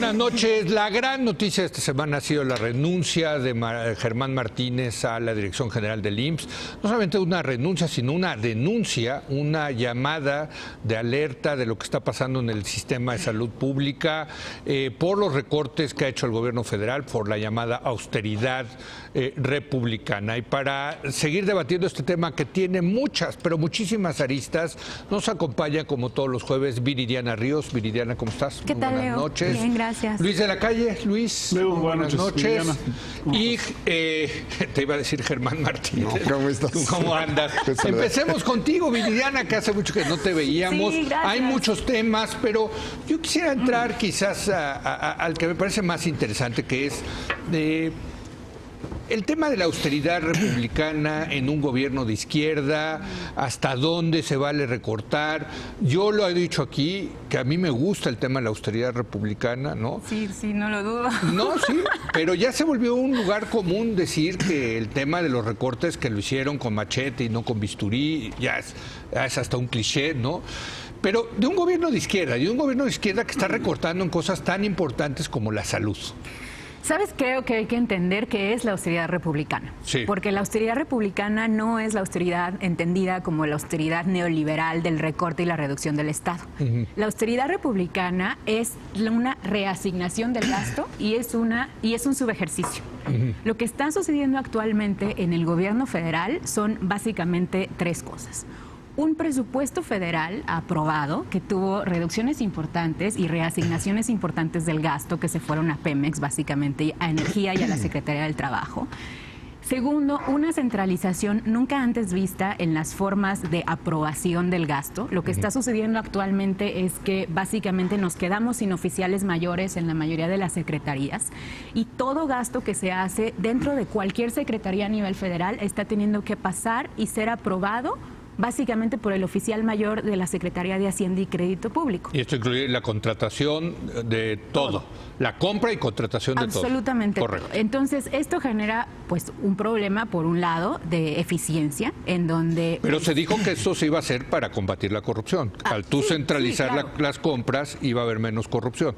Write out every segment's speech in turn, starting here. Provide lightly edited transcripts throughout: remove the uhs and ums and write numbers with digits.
Buenas noches. La gran noticia de esta semana ha sido la renuncia de Germán Martínez a la Dirección General del IMSS. No solamente una renuncia, sino una denuncia, una llamada de alerta de lo que está pasando en el sistema de salud pública por los recortes que ha hecho el gobierno federal, por la llamada austeridad republicana. Y para seguir debatiendo este tema que tiene muchas, pero muchísimas aristas, nos acompaña como todos los jueves Viridiana Ríos. Viridiana, ¿cómo estás? ¿Qué tal, Leo? Buenas noches. Bien, gracias. Luis de la Calle. Luis, Leo, buenas noches. Y te iba a decir Germán Martínez. No, ¿cómo estás? ¿Cómo andas? Empecemos contigo, Viridiana, que hace mucho que no te veíamos. Sí, gracias. Hay muchos temas, pero yo quisiera entrar quizás al que me parece más interesante, que es el tema de la austeridad republicana en un gobierno de izquierda, hasta dónde se vale recortar. Yo lo he dicho aquí, que a mí me gusta el tema de la austeridad republicana, ¿no? Sí, no lo dudo. No, sí, pero ya se volvió un lugar común decir que el tema de los recortes que lo hicieron con machete y no con bisturí, ya es hasta un cliché, ¿no? Pero de un gobierno de izquierda, que está recortando en cosas tan importantes como la salud. ¿Sabes? Creo que hay que entender qué es la austeridad republicana. Sí. Porque la austeridad republicana no es la austeridad entendida como la austeridad neoliberal del recorte y la reducción del Estado. La austeridad republicana es una reasignación del gasto y es un subejercicio. Lo que está sucediendo actualmente en el gobierno federal son básicamente tres cosas. Un presupuesto federal aprobado que tuvo reducciones importantes y reasignaciones importantes del gasto que se fueron a Pemex, básicamente a Energía y a la Secretaría del Trabajo. Segundo, una centralización nunca antes vista en las formas de aprobación del gasto. Lo que está sucediendo actualmente es que básicamente nos quedamos sin oficiales mayores en la mayoría de las secretarías y todo gasto que se hace dentro de cualquier secretaría a nivel federal está teniendo que pasar y ser aprobado básicamente por el oficial mayor de la Secretaría de Hacienda y Crédito Público. Y esto incluye la contratación de todo, la compra y contratación de todo. Absolutamente. Correcto. Entonces, esto genera pues un problema, por un lado, de eficiencia, en donde... Pero se dijo que esto se iba a hacer para combatir la corrupción. Al tú centralizar claro. las compras, iba a haber menos corrupción.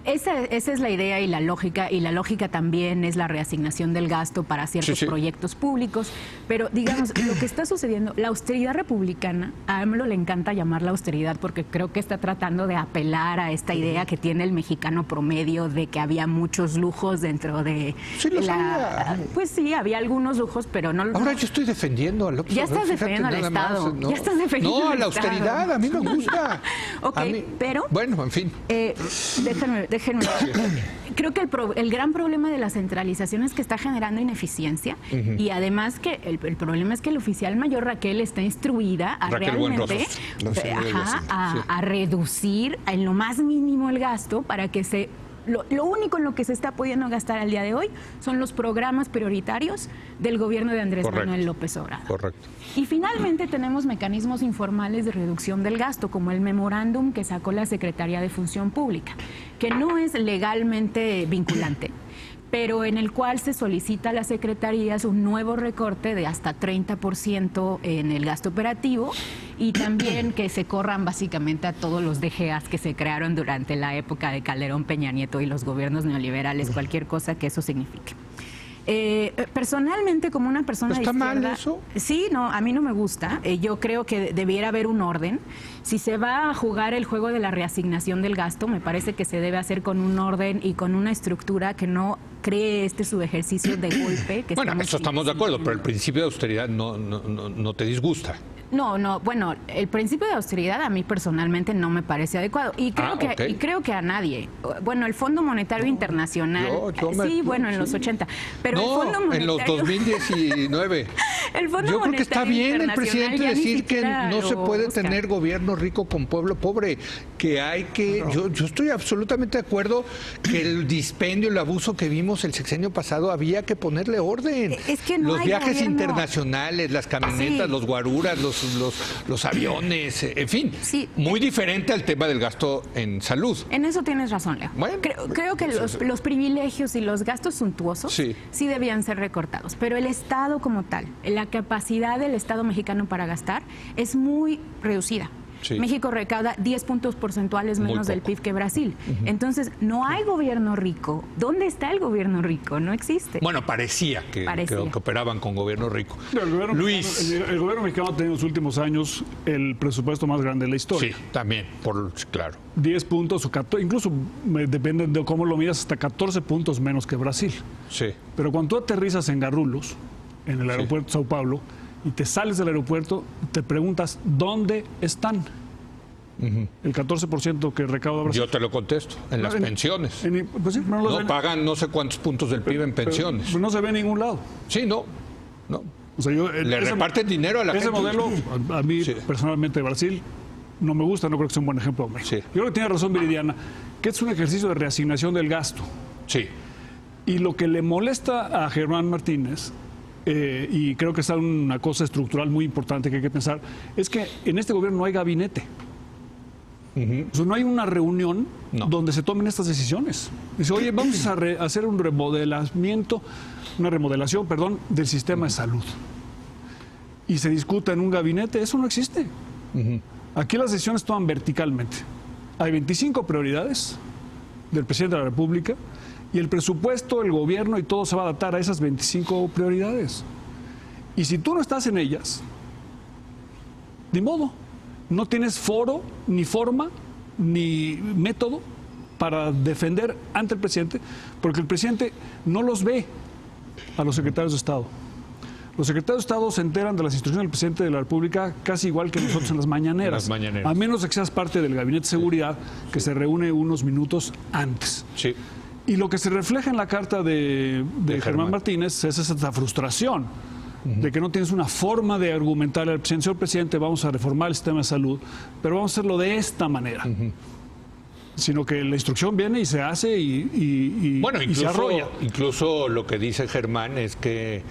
Esa es la idea y la lógica también es la reasignación del gasto para ciertos proyectos públicos, pero digamos, lo que está sucediendo, la austeridad republicana, a AMLO le encanta llamarla austeridad porque creo que está tratando de apelar a esta idea que tiene el mexicano promedio de que había muchos lujos dentro de sabía. Pues sí, había algunos lujos, pero no... Ahora yo estoy defendiendo al Ya estás defendiendo al Estado. ¿no? Ya estás defendiendo No, a al la Estado. austeridad, a mí me gusta. Ok, pero... Bueno, en fin. Déjenme. Creo que el gran problema de la centralización es que está generando ineficiencia y además que el problema es que el oficial mayor Raquel está instruida a realmente a reducir en lo más mínimo el gasto para que lo único en lo que se está pudiendo gastar al día de hoy son los programas prioritarios del gobierno de Andrés Manuel López Obrador. Correcto. Y finalmente tenemos mecanismos informales de reducción del gasto, como el memorándum que sacó la Secretaría de Función Pública, que no es legalmente vinculante, pero en el cual se solicita a las secretarías un nuevo recorte de hasta 30% en el gasto operativo y también que se corran básicamente a todos los DGAs que se crearon durante la época de Calderón, Peña Nieto y los gobiernos neoliberales, cualquier cosa que eso signifique. Personalmente, como una persona de izquierda... ¿Está mal eso? Sí, no, a mí no me gusta. Yo creo que debiera haber un orden. Si se va a jugar el juego de la reasignación del gasto, me parece que se debe hacer con un orden y con una estructura que no cree este subejercicio de golpe. Que bueno, eso estamos de acuerdo, pero el principio de austeridad no te disgusta. No, bueno, el principio de austeridad a mí personalmente no me parece adecuado y creo que a nadie. Bueno, el Fondo Monetario Internacional, en los 80, pero no, el Fondo Monetario, en los 2019. Yo creo que está bien el presidente decir que no se puede tener gobierno rico con pueblo pobre, que hay que... Yo estoy absolutamente de acuerdo que el dispendio, el abuso que vimos el sexenio pasado, había que ponerle orden. Es que no los hay viajes gobierno internacionales, las camionetas, los guaruras, los aviones, en fin, muy diferente al tema del gasto en salud. En eso tienes razón, Leo. Bueno, creo que los privilegios y los gastos suntuosos sí debían ser recortados, pero el Estado como tal, la capacidad del Estado mexicano para gastar es muy reducida. Sí. México recauda 10 puntos porcentuales menos del PIB que Brasil. Entonces, no hay gobierno rico. ¿Dónde está el gobierno rico? No existe. Bueno, parecía que operaban con gobierno rico. Luis. El gobierno mexicano ha tenido en los últimos años el presupuesto más grande de la historia. Sí, también, claro. 10 puntos, o 14, incluso depende de cómo lo miras, hasta 14 puntos menos que Brasil. Sí. Pero cuando tú aterrizas en Garrulos, en el aeropuerto de Sao Paulo, y te sales del aeropuerto, te preguntas, ¿dónde están? El 14% que recauda Brasil. Yo te lo contesto, en las pensiones. Pues sí, no pagan no sé cuántos puntos del PIB en pensiones. Pero no se ve en ningún lado. Sí, no. O sea, le reparten dinero a la gente. Ese modelo, a mí personalmente de Brasil, no me gusta, no creo que sea un buen ejemplo. Sí. Yo creo que tiene razón Viridiana, que es un ejercicio de reasignación del gasto. Sí. Y lo que le molesta a Germán Martínez, y creo que es una cosa estructural muy importante que hay que pensar, es que en este gobierno no hay gabinete. O sea, no hay una reunión donde se tomen estas decisiones. Dice, oye, vamos a hacer una remodelación, del sistema de salud. Y se discuta en un gabinete, eso no existe. Aquí las decisiones toman verticalmente. Hay 25 prioridades del presidente de la República y el presupuesto, el gobierno y todo se va a adaptar a esas 25 prioridades. Y si tú no estás en ellas, ni modo, no tienes foro, ni forma, ni método para defender ante el presidente, porque el presidente no los ve a los secretarios de Estado. Los secretarios de Estado se enteran de las instrucciones del presidente de la República casi igual que nosotros en las mañaneras. A menos de que seas parte del Gabinete de Seguridad, que se reúne unos minutos antes. Sí. Y lo que se refleja en la carta de Germán Martínez es esa frustración de que no tienes una forma de argumentarle al presidente, señor presidente, vamos a reformar el sistema de salud, pero vamos a hacerlo de esta manera. Sino que la instrucción viene y se hace y se arrolla. Incluso lo que dice Germán es que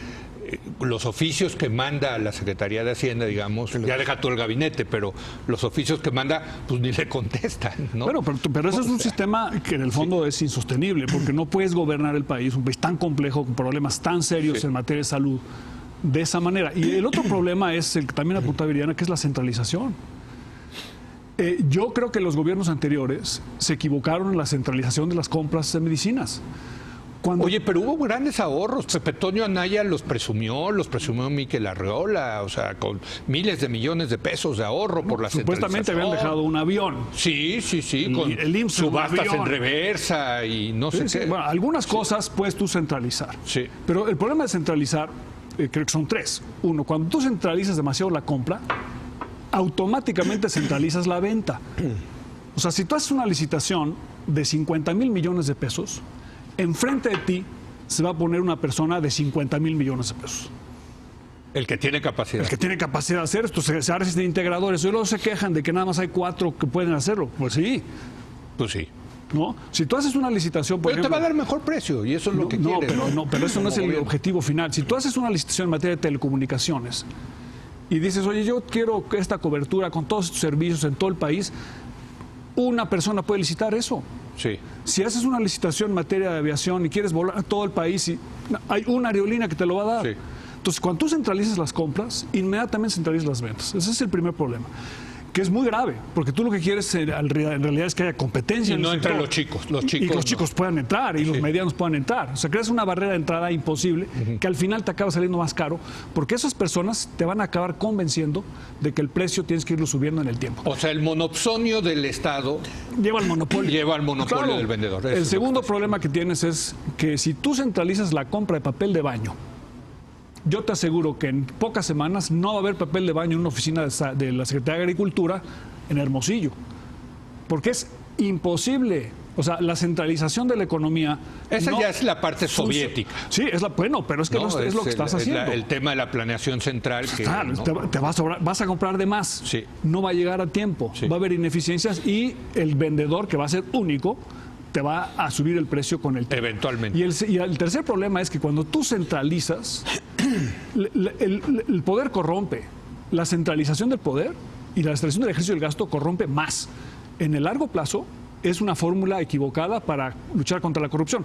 los oficios que manda la Secretaría de Hacienda, digamos, ya deja todo el gabinete, pero los oficios que manda, pues ni le contestan, ¿no? Bueno, pero ese es un sistema que en el fondo es insostenible, porque no puedes gobernar el país, un país tan complejo, con problemas tan serios en materia de salud, de esa manera. Y el otro problema es el que también apuntaba Viridiana, que es la centralización. Yo creo que los gobiernos anteriores se equivocaron en la centralización de las compras de medicinas. Oye, pero hubo grandes ahorros. Pepe Toño Anaya los presumió Miquel Arriola, o sea, con miles de millones de pesos de ahorro por la Supuestamente habían dejado un avión. Sí, con el IMSS, subastas en reversa y no sé qué. Bueno, algunas cosas puedes tú centralizar. Sí. Pero el problema de centralizar, creo que son tres. Uno, cuando tú centralizas demasiado la compra, automáticamente centralizas la venta. O sea, si tú haces una licitación de 50,000 millones de pesos, enfrente de ti se va a poner una persona de 50,000 millones de pesos. El que tiene capacidad. El que tiene capacidad de hacer esto. Se hace de integradores. Y luego se quejan de que nada más hay 4 que pueden hacerlo. Pues sí. Pues sí. ¿No? Si tú haces una licitación, por ejemplo, te va a dar mejor precio y eso es lo que quieres. Pero eso no es el objetivo final. Si tú haces una licitación en materia de telecomunicaciones y dices, oye, yo quiero esta cobertura con todos estos servicios en todo el país, una persona puede licitar eso. Sí. Si haces una licitación en materia de aviación y quieres volar a todo el país, hay una aerolínea que te lo va a dar. Sí. Entonces, cuando tú centralizas las compras, inmediatamente centralizas las ventas. Ese es el primer problema, que es muy grave, porque tú lo que quieres en realidad es que haya competencia. Y no entran los chicos. Y que los chicos puedan entrar y los medianos puedan entrar. O sea, creas una barrera de entrada imposible que al final te acaba saliendo más caro, porque esas personas te van a acabar convenciendo de que el precio tienes que irlo subiendo en el tiempo. O sea, el monopsonio del Estado lleva al monopolio. Claro, del vendedor. El segundo problema que tienes es que si tú centralizas la compra de papel de baño, yo te aseguro que en pocas semanas no va a haber papel de baño en una oficina de la Secretaría de Agricultura en Hermosillo. Porque es imposible. O sea, la centralización de la economía... Esa ya es la parte soviética. Sí, pero es que no, es lo que estás haciendo. El tema de la planeación central. Te vas a comprar de más. Sí. No va a llegar a tiempo. Sí. Va a haber ineficiencias y el vendedor, que va a ser único, te va a subir el precio con el tiempo. Eventualmente. Y el tercer problema es que cuando tú centralizas, el poder corrompe. La centralización del poder y la centralización del ejercicio del gasto corrompe más. En el largo plazo es una fórmula equivocada para luchar contra la corrupción.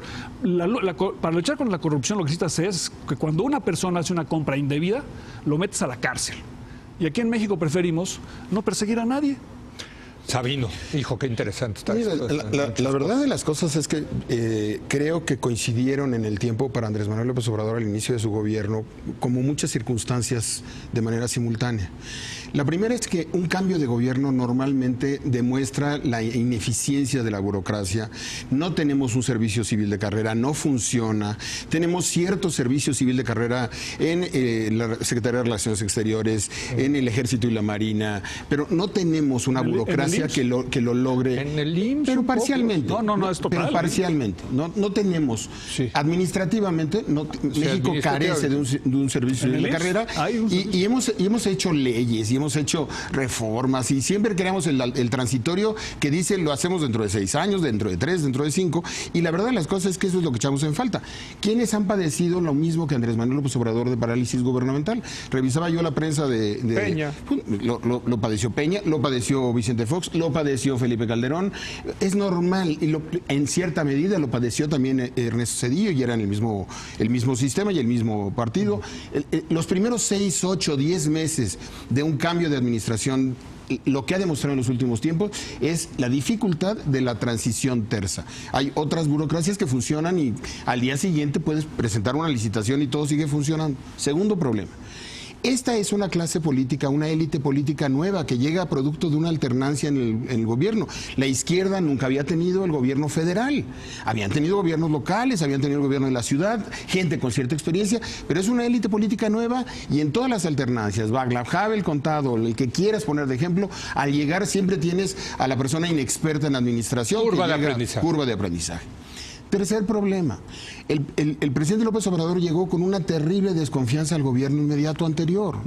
Para luchar contra la corrupción lo que necesitas es que cuando una persona hace una compra indebida, lo metes a la cárcel. Y aquí en México preferimos no perseguir a nadie. Sabino, hijo, qué interesante está. Mira, la verdad de las cosas es que creo que coincidieron en el tiempo para Andrés Manuel López Obrador al inicio de su gobierno como muchas circunstancias de manera simultánea. La primera es que un cambio de gobierno normalmente demuestra la ineficiencia de la burocracia. No tenemos un servicio civil de carrera, no funciona. Tenemos cierto servicio civil de carrera en la Secretaría de Relaciones Exteriores, en el Ejército y la Marina, pero no tenemos una burocracia que lo logre. En el IMSS. Pero parcialmente. No, es total. Pero parcialmente. No tenemos. Sí. Administrativamente, México carece de un servicio civil de carrera y hemos hecho leyes y hemos hecho reformas y siempre creamos el transitorio que dice lo hacemos dentro de 6 años, dentro de 3, dentro de 5, y la verdad de las cosas es que eso es lo que echamos en falta. ¿Quiénes han padecido lo mismo que Andrés Manuel López Obrador de parálisis gubernamental? Revisaba yo la prensa de Peña. Lo padeció Peña, lo padeció Vicente Fox, lo padeció Felipe Calderón. Es normal y en cierta medida lo padeció también Ernesto Zedillo, y era en el mismo sistema y el mismo partido. Los primeros 6, 8, 10 meses de un cambio de administración, lo que ha demostrado en los últimos tiempos es la dificultad de la transición tersa. Hay otras burocracias que funcionan y al día siguiente puedes presentar una licitación y todo sigue funcionando. Segundo problema. Esta es una clase política, una élite política nueva que llega producto de una alternancia en el gobierno. La izquierda nunca había tenido el gobierno federal. Habían tenido gobiernos locales, habían tenido el gobierno de la ciudad, gente con cierta experiencia, pero es una élite política nueva y en todas las alternancias, Václav Havel, Contado, el que quieras poner de ejemplo, al llegar siempre tienes a la persona inexperta en administración. Curva de aprendizaje. Tercer problema, el presidente López Obrador llegó con una terrible desconfianza al gobierno inmediato anterior.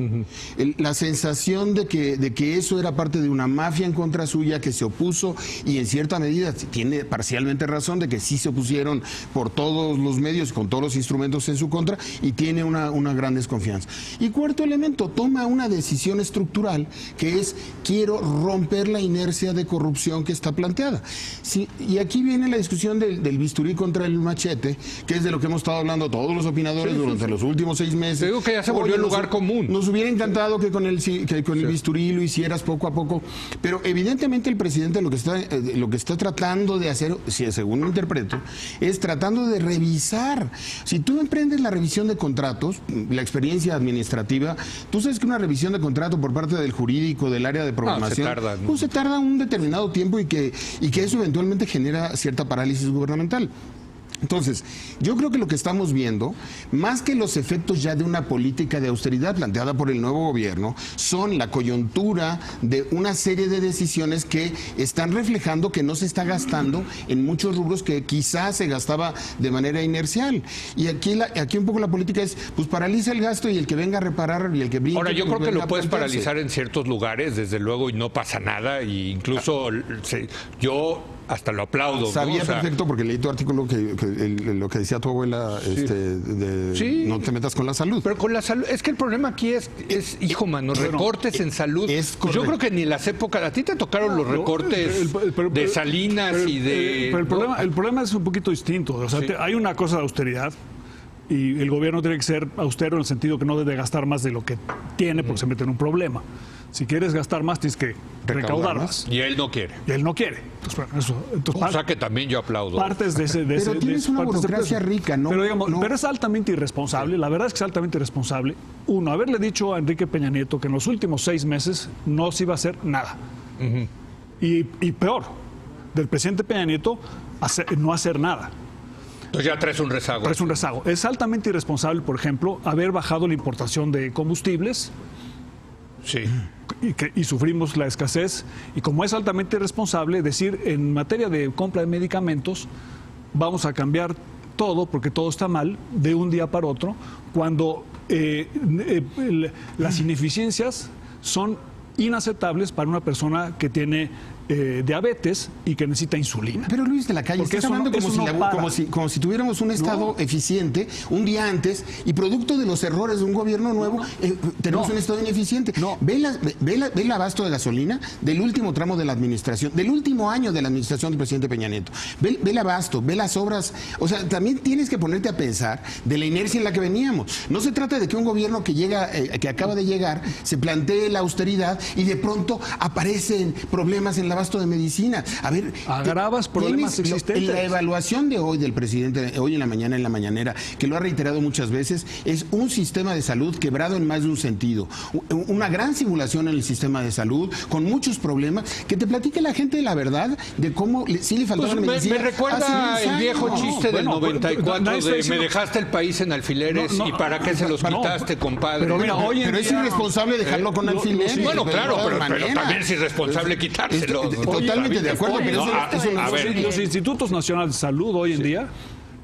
La sensación de que eso era parte de una mafia en contra suya que se opuso, y en cierta medida tiene parcialmente razón de que sí se opusieron por todos los medios, con todos los instrumentos en su contra, y tiene una gran desconfianza. Y cuarto elemento, toma una decisión estructural que es: quiero romper la inercia de corrupción que está planteada. Sí, y aquí viene la discusión del bisturí contra el machete, que es de lo que hemos estado hablando todos los opinadores durante los últimos 6 meses. Te digo que ya se volvió el lugar común. Nos hubiera encantado que con el bisturí lo hicieras poco a poco, pero evidentemente el presidente lo que está tratando de hacer, según lo interpreto, es tratando de revisar. Si tú emprendes la revisión de contratos, la experiencia administrativa, tú sabes que una revisión de contrato por parte del jurídico, del área de programación, se tarda un determinado tiempo y que eso eventualmente genera cierta parálisis gubernamental. Entonces, yo creo que lo que estamos viendo, más que los efectos ya de una política de austeridad planteada por el nuevo gobierno, son la coyuntura de una serie de decisiones que están reflejando que no se está gastando en muchos rubros que quizás se gastaba de manera inercial. Y aquí un poco la política es, pues paraliza el gasto y el que venga a reparar y el que brinque. Ahora, yo creo que lo puedes plantearse. paralizar en ciertos lugares, desde luego, y no pasa nada, y incluso yo hasta lo aplaudo. Sabía, ¿no? O sea, perfecto, porque leí tu artículo lo que decía tu abuela, sí. No te metas con la salud. Pero con la salud, es que el problema aquí es hijo mano, recortes en salud. Pues yo creo que ni en las épocas, a ti te tocaron los recortes de Salinas y de... Pero el problema es un poquito distinto. O sea, hay una cosa de austeridad, y el gobierno tiene que ser austero en el sentido que no debe gastar más de lo que tiene porque se mete en un problema. Si quieres gastar más, tienes que recaudar más. Y él no quiere. Entonces, o sea que también yo aplaudo. Partes de ese... Pero tienes una burocracia rica, ¿no? Pero es altamente irresponsable. La verdad es que es altamente irresponsable. Uno, haberle dicho a Enrique Peña Nieto que en los últimos 6 meses no se iba a hacer nada. Y peor, del presidente Peña Nieto no hacer nada. Entonces ya traes un rezago. Es altamente irresponsable, por ejemplo, haber bajado la importación de combustibles. Sí. Y sufrimos la escasez. Y como es altamente irresponsable, decir en materia de compra de medicamentos, vamos a cambiar todo porque todo está mal de un día para otro, cuando las ineficiencias son inaceptables para una persona que tiene diabetes y que necesita insulina. Pero Luis de la Calle, estás hablando como si tuviéramos un Estado eficiente un día antes y producto de los errores de un gobierno nuevo tenemos un Estado ineficiente. Ve el abasto de gasolina del último tramo de la administración, del último año de la administración del presidente Peña Nieto. Ve el abasto, ve las obras. O sea, también tienes que ponerte a pensar de la inercia en la que veníamos. No se trata de que un gobierno que acaba de llegar se plantee la austeridad y de pronto aparecen problemas en la abasto de medicina. A ver, agravas problemas existentes. La evaluación de hoy del presidente, hoy en la mañanera, que lo ha reiterado muchas veces, es un sistema de salud quebrado en más de un sentido. Una gran simulación en el sistema de salud, con muchos problemas, que te platique la gente la verdad de cómo sí le faltaba pues medicina. Me recuerda el viejo chiste del 94 de me dejaste el país en alfileres y para qué se los quitaste, compadre. Pero mira, pero es irresponsable dejarlo con alfileres. Bueno, claro, pero también es irresponsable quitárselo. Totalmente de acuerdo, pero los institutos nacionales de salud hoy en día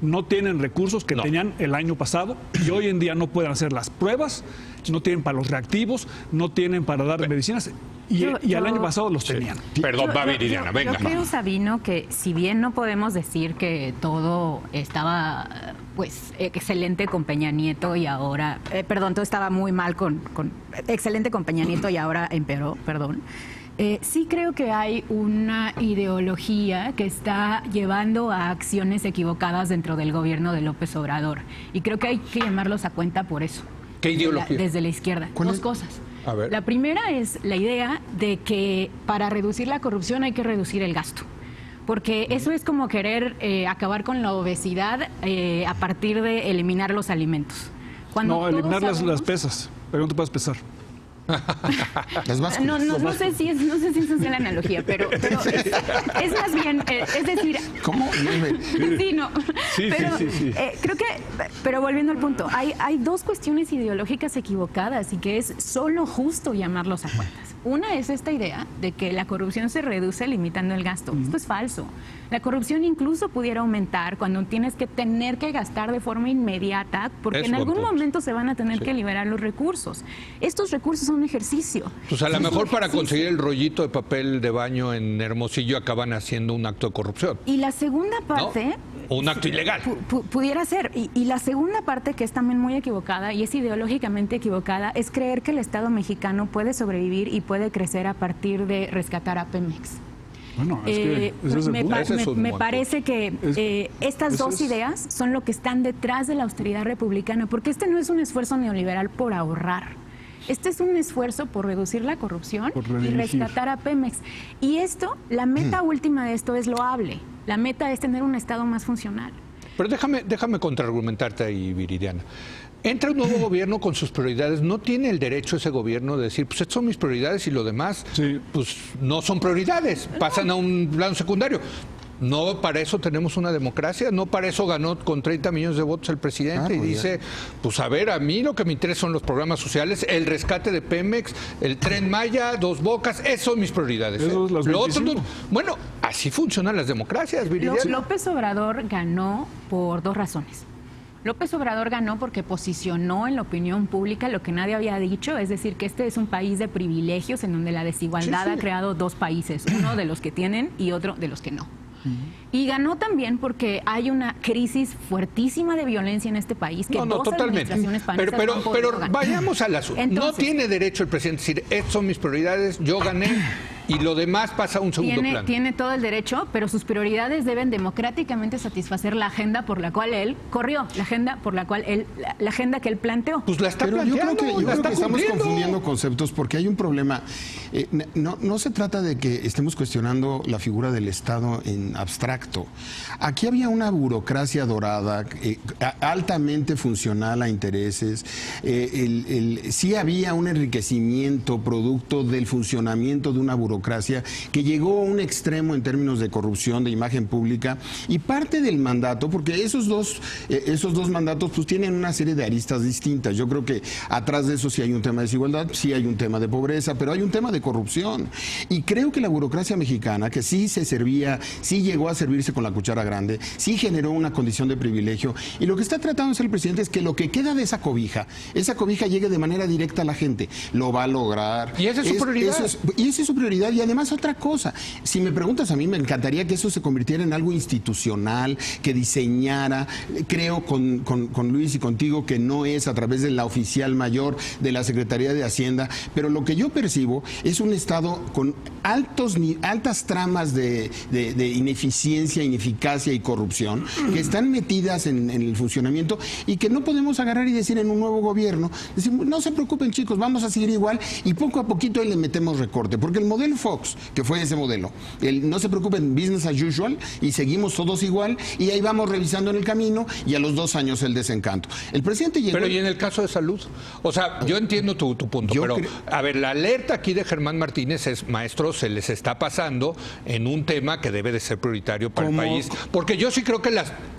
no tienen recursos que tenían el año pasado y hoy en día no pueden hacer las pruebas, no tienen para los reactivos, no tienen para dar medicinas y el año pasado los tenían. Perdón, va Viridiana, venga. Yo creo, Sabino, que si bien no podemos decir que todo estaba pues excelente con Peña Nieto y ahora, todo estaba muy mal con excelente con Peña Nieto y ahora empeoró, sí creo que hay una ideología que está llevando a acciones equivocadas dentro del gobierno de López Obrador. Y creo que hay que llamarlos a cuenta por eso. ¿Qué ideología? Desde la izquierda. Dos cosas. A ver. La primera es la idea de que para reducir la corrupción hay que reducir el gasto. Porque eso es como querer acabar con la obesidad a partir de eliminar los alimentos. No, eliminar las pesas, pero no te puedes pesar. No sé si esa es la analogía, pero es más bien, es decir... ¿Cómo? Sí, no. Sí. Creo que, pero volviendo al punto, hay dos cuestiones ideológicas equivocadas y que es solo justo llamarlos a cuentas. Una es esta idea de que la corrupción se reduce limitando el gasto. Esto es falso. La corrupción incluso pudiera aumentar cuando tienes que tener que gastar de forma inmediata, porque en algún momento se van a tener que liberar los recursos. Estos recursos son un ejercicio. Pues a lo mejor para conseguir el rollito de papel de baño en Hermosillo acaban haciendo un acto de corrupción. Y la segunda parte... ¿No? Un acto ilegal. Pudiera ser. Y la segunda parte, que es también muy equivocada y es ideológicamente equivocada, es creer que el Estado mexicano puede sobrevivir y puede crecer a partir de rescatar a Pemex. Bueno, es que me parece que estas dos ideas son lo que están detrás de la austeridad republicana, porque este no es un esfuerzo neoliberal por ahorrar. Este es un esfuerzo por reducir la corrupción y rescatar a Pemex. Y esto, la meta última de esto es loable. La meta es tener un Estado más funcional. Pero déjame contraargumentarte ahí, Viridiana. Entra un nuevo gobierno con sus prioridades. ¿No tiene el derecho ese gobierno de decir, pues estas son mis prioridades y lo demás, pues no son prioridades? Pasan a un plano secundario. No, para eso tenemos una democracia, no para eso ganó con 30 millones de votos el presidente y dice, pues a ver, a mí lo que me interesa son los programas sociales, el rescate de Pemex, el Tren Maya, Dos Bocas, esas son mis prioridades. Bueno, así funcionan las democracias, Viridiana. López Obrador ganó por dos razones. López Obrador ganó porque posicionó en la opinión pública lo que nadie había dicho, es decir, que este es un país de privilegios en donde la desigualdad ha creado dos países, uno de los que tienen y otro de los que no. Y ganó también porque hay una crisis fuertísima de violencia en este país que totalmente. Pero vayamos al asunto. No tiene derecho el presidente a decir, estas son mis prioridades, yo gané y lo demás pasa a un segundo plano. Tiene todo el derecho, pero sus prioridades deben democráticamente satisfacer la agenda por la cual él corrió, la agenda que él planteó. Pues la está Yo planteando. creo que estamos confundiendo conceptos porque hay un problema. No se trata de que estemos cuestionando la figura del Estado en abstracto. Aquí había una burocracia dorada, altamente funcional a intereses. Sí había un enriquecimiento producto del funcionamiento de una burocracia que llegó a un extremo en términos de corrupción, de imagen pública, y parte del mandato, porque esos dos mandatos pues tienen una serie de aristas distintas. Yo creo que atrás de eso sí hay un tema de desigualdad, sí hay un tema de pobreza, pero hay un tema de corrupción. Y creo que la burocracia mexicana, que sí llegó a servirse con la cuchara grande, sí generó una condición de privilegio, y lo que está tratando de hacer el presidente es que lo que queda de esa cobija llegue de manera directa a la gente. Lo va a lograr. Y esa es su prioridad. Y esa es su prioridad. Y además otra cosa, si me preguntas a mí, me encantaría que eso se convirtiera en algo institucional, que diseñara, creo con Luis y contigo, que no es a través de la oficial mayor de la Secretaría de Hacienda, pero lo que yo percibo es un Estado con altas tramas de ineficiencia, ineficacia y corrupción, que están metidas en el funcionamiento y que no podemos agarrar y decir en un nuevo gobierno, decir, no se preocupen chicos, vamos a seguir igual y poco a poquito ahí le metemos recorte, porque el modelo el Fox, que fue ese modelo. No se preocupen, business as usual, y seguimos todos igual, y ahí vamos revisando en el camino, y a los 2 años el desencanto. El presidente llegó... Pero ¿y en el caso de salud? O sea, yo entiendo tu punto, pero a ver, la alerta aquí de Germán Martínez es, maestro, se les está pasando en un tema que debe de ser prioritario para el país, porque yo sí creo que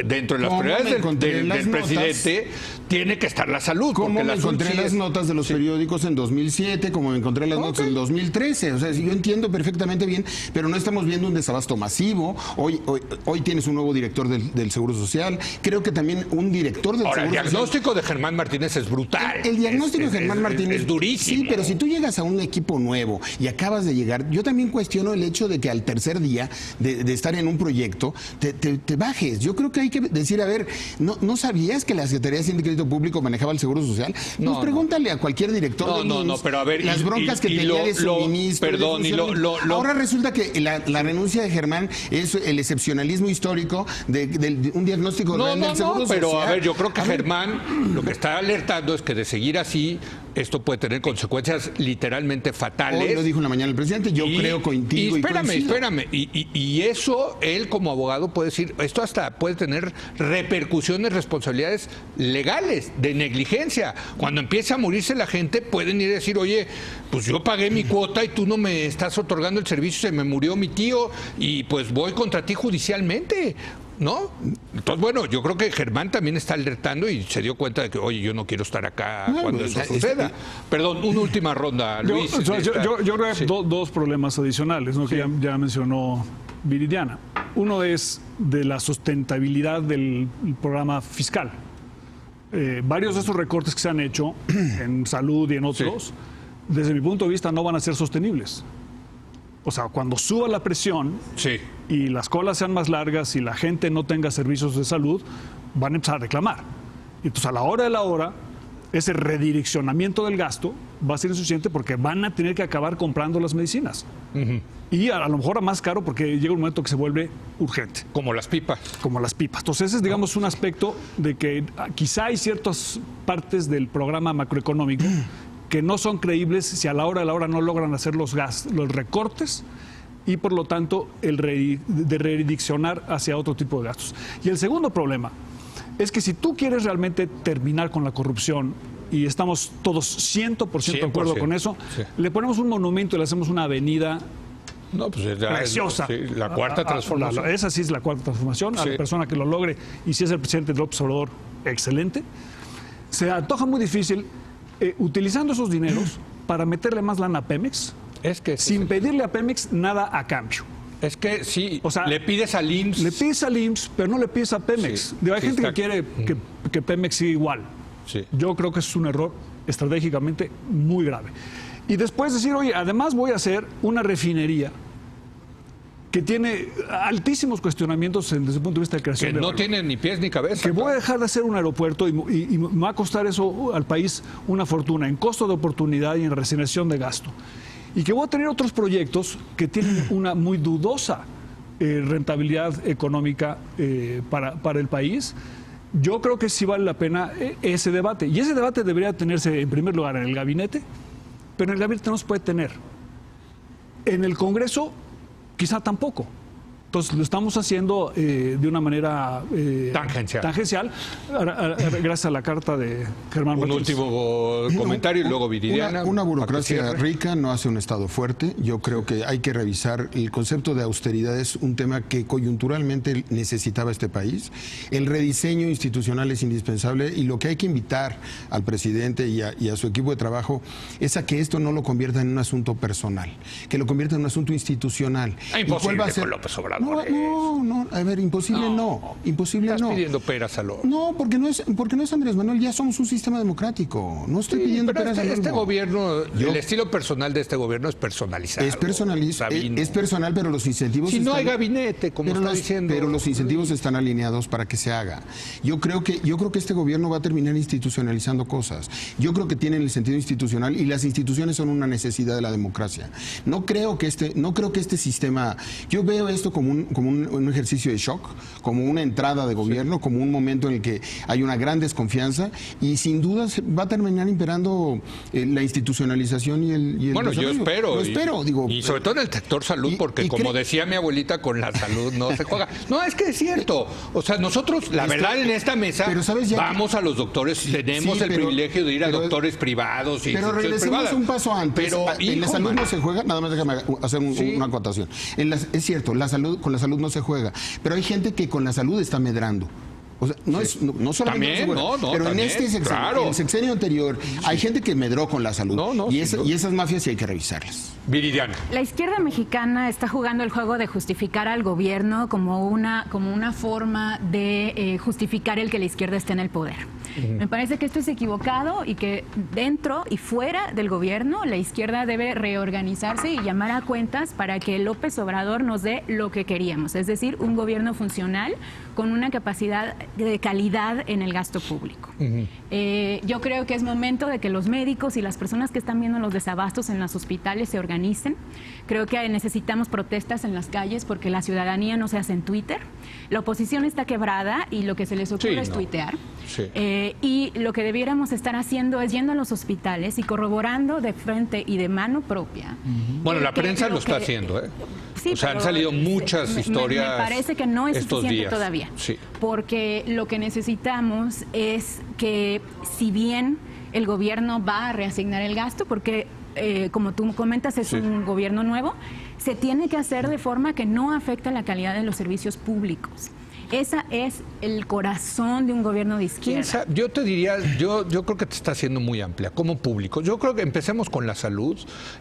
dentro de las prioridades del presidente tiene que estar la salud. Como me encontré las notas de los periódicos en 2007, como me encontré las notas en 2013. O sea, yo entiendo perfectamente bien, pero no estamos viendo un desabasto masivo. Hoy tienes un nuevo director del Seguro Social. Creo que también un director del Seguro Social. El diagnóstico de Germán Martínez es brutal. El diagnóstico de Germán Martínez es durísimo. Sí, pero si tú llegas a un equipo nuevo y acabas de llegar, yo también cuestiono el hecho de que al tercer día de estar en un proyecto te bajes. Yo creo que hay que decir, a ver, ¿no sabías que la Secretaría de Hacienda y Crédito Público manejaba el Seguro Social? Pues pregúntale a cualquier director de IMSS, pero a ver, las broncas que tenía de suministro. Ahora resulta que la renuncia de Germán es el excepcionalismo histórico de un diagnóstico real del Seguro Social. Pero a ver, yo creo que Germán lo que está alertando es que de seguir así, esto puede tener consecuencias literalmente fatales. Hoy lo dijo en la mañana el presidente, yo creo contigo. Espérame. Y eso, él como abogado puede decir, esto hasta puede tener repercusiones, responsabilidades legales, de negligencia. Cuando empiece a morirse la gente, pueden ir a decir, oye, pues yo pagué mi cuota y tú no me estás otorgando el servicio, se me murió mi tío y pues voy contra ti judicialmente. ¿No? Entonces, bueno, yo creo que Germán también está alertando y se dio cuenta de que, oye, yo no quiero estar acá cuando eso suceda. Perdón, una última ronda, Luis. Yo creo que dos problemas adicionales, ¿no? Que ya mencionó Viridiana. Uno es de la sustentabilidad del programa fiscal. Varios de esos recortes que se han hecho en salud y en otros, desde mi punto de vista, no van a ser sostenibles. O sea, cuando suba la presión y las colas sean más largas y la gente no tenga servicios de salud, van a empezar a reclamar. Y entonces, a la hora de la hora, ese redireccionamiento del gasto va a ser insuficiente porque van a tener que acabar comprando las medicinas. Y a lo mejor a más caro porque llega un momento que se vuelve urgente. Como las pipas. Como las pipas. Entonces, ese es, digamos, un aspecto de que quizá hay ciertas partes del programa macroeconómico que no son creíbles si a la hora de la hora no logran hacer los recortes y por lo tanto de redireccionar hacia otro tipo de gastos. Y el segundo problema es que si tú quieres realmente terminar con la corrupción, y estamos todos 100% de acuerdo con eso, le ponemos un monumento y le hacemos una avenida preciosa. La cuarta transformación. Esa sí es la cuarta transformación. A la persona que lo logre, y si es el presidente López Obrador, excelente. Se antoja muy difícil utilizando esos dineros para meterle más lana a Pemex, sin pedirle a Pemex nada a cambio. Es que sí, o sea, le pides al IMSS. Le pides al IMSS, pero no le pides a Pemex. Hay gente que quiere que Pemex siga igual. Yo creo que es un error estratégicamente muy grave. Y después decir, oye, además voy a hacer una refinería que tiene altísimos cuestionamientos desde el punto de vista de creación de valor. Que no tiene ni pies ni cabeza. Que voy a dejar de hacer un aeropuerto y me va a costar eso al país una fortuna en costo de oportunidad y en resignación de gasto. Y que voy a tener otros proyectos que tienen una muy dudosa rentabilidad económica para el país. Yo creo que sí vale la pena ese debate. Y ese debate debería tenerse en primer lugar en el gabinete, pero en el gabinete no se puede tener. En el Congreso quizá tampoco. Entonces lo estamos haciendo de una manera tangencial gracias a la carta de Germán Martínez. Un último comentario y luego Viridiana. Una burocracia rica no hace un Estado fuerte. Yo creo que hay que revisar el concepto de austeridad. Es un tema que coyunturalmente necesitaba este país. El rediseño institucional es indispensable y lo que hay que invitar al presidente y a su equipo de trabajo es a que esto no lo convierta en un asunto personal, que lo convierta en un asunto institucional. Imposible con López Obrador. No, a ver, imposible no. Imposible Estás pidiendo peras al horno. No, porque no es Andrés Manuel, ya somos un sistema democrático. No estoy pidiendo peras al horno. Este gobierno, el estilo personal de este gobierno es personalizado. Es personal, pero los incentivos no hay gabinete, como está diciendo. Pero los incentivos están alineados para que se haga. Yo creo que este gobierno va a terminar institucionalizando cosas. Yo creo que tienen el sentido institucional y las instituciones son una necesidad de la democracia. No creo que este sistema, yo veo esto como un ejercicio de shock, como una entrada de gobierno, como un momento en el que hay una gran desconfianza y sin duda va a terminar imperando la institucionalización y el bueno, desarrollo. yo espero. Lo espero, digo. Y sobre todo en el sector salud, porque como decía mi abuelita, con la salud no se juega. No, es que es cierto. O sea, nosotros, la verdad, en esta mesa, vamos a los doctores, tenemos el privilegio de ir a doctores privados y pero regresemos un paso antes. Pero, en la salud no se juega, nada más déjame hacer una acotación. Es cierto, con la salud no se juega, pero hay gente que con la salud está medrando. O sea, no solamente también, pero también, en este sexenio, claro. en el sexenio anterior, hay gente que medró con la salud. Y esas mafias sí hay que revisarlas. Viridiana. La izquierda mexicana está jugando el juego de justificar al gobierno como una forma de justificar el que la izquierda esté en el poder. Me parece que esto es equivocado y que dentro y fuera del gobierno la izquierda debe reorganizarse y llamar a cuentas para que López Obrador nos dé lo que queríamos, es decir, un gobierno funcional con una capacidad de calidad en el gasto público. Yo creo que es momento de que los médicos y las personas que están viendo los desabastos en los hospitales se organicen. Creo que necesitamos protestas en las calles porque la ciudadanía no se hace en Twitter. La oposición está quebrada y lo que se les ocurre es tuitear. Y lo que debiéramos estar haciendo es yendo a los hospitales y corroborando de frente y de mano propia. Bueno, la prensa lo está haciendo, ¿eh? Sí, o sea, han salido muchas historias. Me parece que no es suficiente días. todavía. Sí. Porque lo que necesitamos es que, si bien el gobierno va a reasignar el gasto, porque como tú comentas, es un gobierno nuevo, se tiene que hacer de forma que no afecte la calidad de los servicios públicos. Esa es el corazón de un gobierno de izquierda. Yo te diría, yo creo que te está haciendo muy amplia como público. Yo creo que empecemos con la salud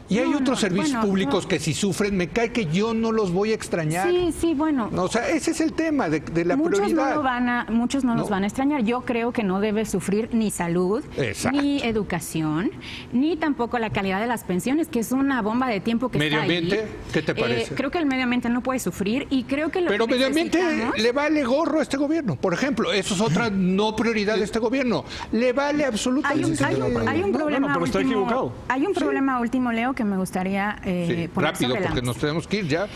y hay otros servicios públicos que si sufren, me cae que yo no los voy a extrañar. Sí, bueno. O sea, ese es el tema de la prioridad. Muchos no los van a extrañar. Yo creo que no debe sufrir ni salud, ni educación, ni tampoco la calidad de las pensiones, que es una bomba de tiempo que está ahí. ¿Medio ambiente? ¿Qué te parece? Creo que el medio ambiente no puede sufrir y creo que Pero medio ambiente le vale gorro a este gobierno, por ejemplo. Eso es otra no prioridad de este gobierno. Le vale absolutamente. Hay un problema pero está último. equivocado. Hay un problema último, Leo, que me gustaría poner rápido, sobre la porque mesa. nos tenemos que ir ya.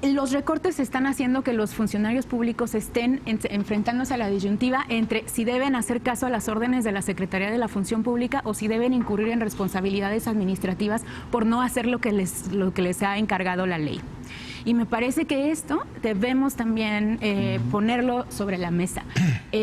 Los recortes están haciendo que los funcionarios públicos estén enfrentándose a la disyuntiva entre si deben hacer caso a las órdenes de la Secretaría de la Función Pública o si deben incurrir en responsabilidades administrativas por no hacer lo que les ha encargado la ley. Y me parece que esto debemos también ponerlo sobre la mesa.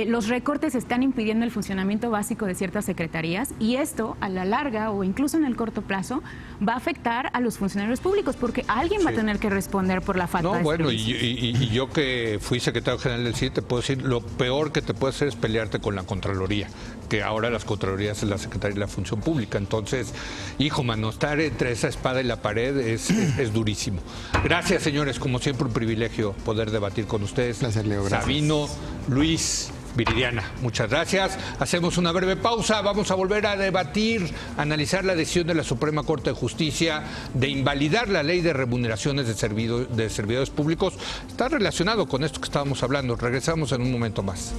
Los recortes están impidiendo el funcionamiento básico de ciertas secretarías y esto, a la larga o incluso en el corto plazo, va a afectar a los funcionarios públicos porque alguien va a tener que responder por la falta de servicios. Y yo que fui secretario general del CIE, te puedo decir, lo peor que te puede hacer es pelearte con la Contraloría, que ahora las Contralorías es la Secretaría de la Función Pública. Entonces, hijo, mano, estar entre esa espada y la pared es durísimo. Gracias, señores, como siempre un privilegio poder debatir con ustedes. Placer, Leo, gracias. Sabino, Luis, Viridiana, muchas gracias. Hacemos una breve pausa, vamos a volver a debatir, analizar la decisión de la Suprema Corte de Justicia de invalidar la ley de remuneraciones de servidores públicos. Está relacionado con esto que estábamos hablando. Regresamos en un momento más.